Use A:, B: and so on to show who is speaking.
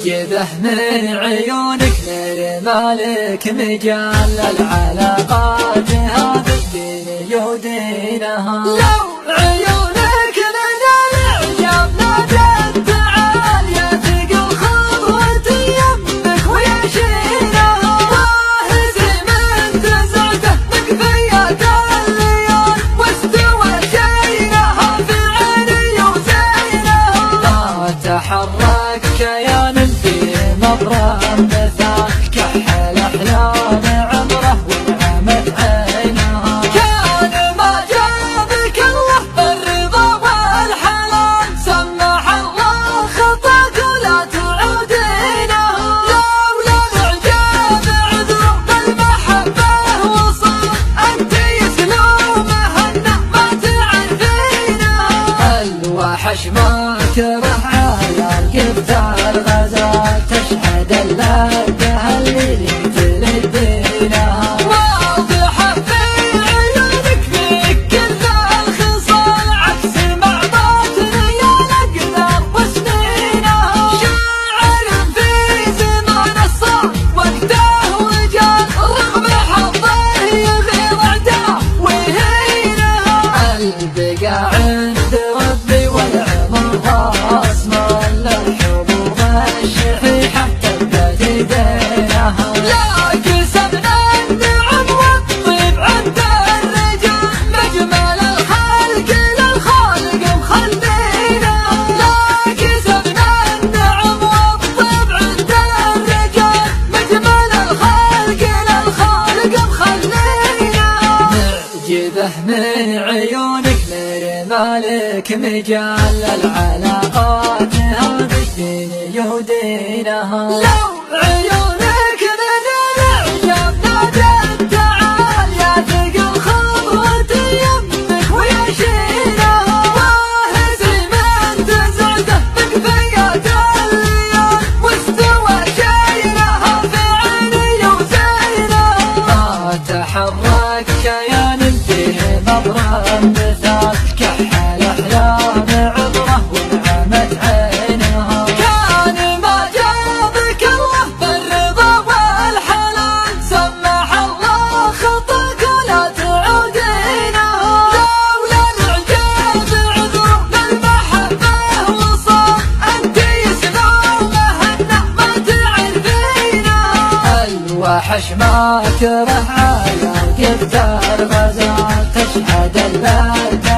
A: معجبة من عيونك لرمالك مجال العلاقات هذا الدين يودينها. لو عيونك لنا الإعجاب نادت تعال يا ثقل خطوة يمك ويشينها. واهزي من تزعته مكفيات الليال واستوى شينها في عيني وزينها. ما تحرك كيان في مبرم مثال كحل أحلام عمره ونعمت عينها. كان ما جابك الله بالرضا والحلال سمح الله خطاك ولا تعودينها. لولا الإعجاب عذر بالمحبة وصال أنت يسلومهن ما تعرفينها. الوحش ما كره على القبطة الغزال تشهد اللذة اللي تلدينها. واضحة في عيونك فيك كل الخصال عكس مع باطن يا الأقدار وسنينها. شاعر في زمان الصار وقته وجال رغم حظه يغير عداه ويهينها. البقاء عند ربي والعمر راس مال الحبوب الشحيحة تبت يدينها. لا كسبنا النعم والطيب عند الرجال مجمل الخلق للخالق مخلينها. لا كسبنا النعم والطيب عند الرجال مجمل الخلق للخالق مخلينها. معجبة من عيونك لرمالك مجال العلاقات هذا الدين يودينها. لو عيونك لنا الإعجاب نادت تعال يا ثقل خطوة يمك ويشينها. واهزي من تزعته مكفيات الليال واستوى شينها في عيني وزينها. ما تحرك كيان فيه مبرم مثال كحل أحلام عبره ونعمت عينها. كان ما جابك الله بالرضا والحلال سمح الله خطاك ولا تعودينها. لولا الإعجاب عذر بالمحبة وصال أنت يسلومهن ما تعرفينها. الوحش ما كره على القبطة الغزال تشهد اللذة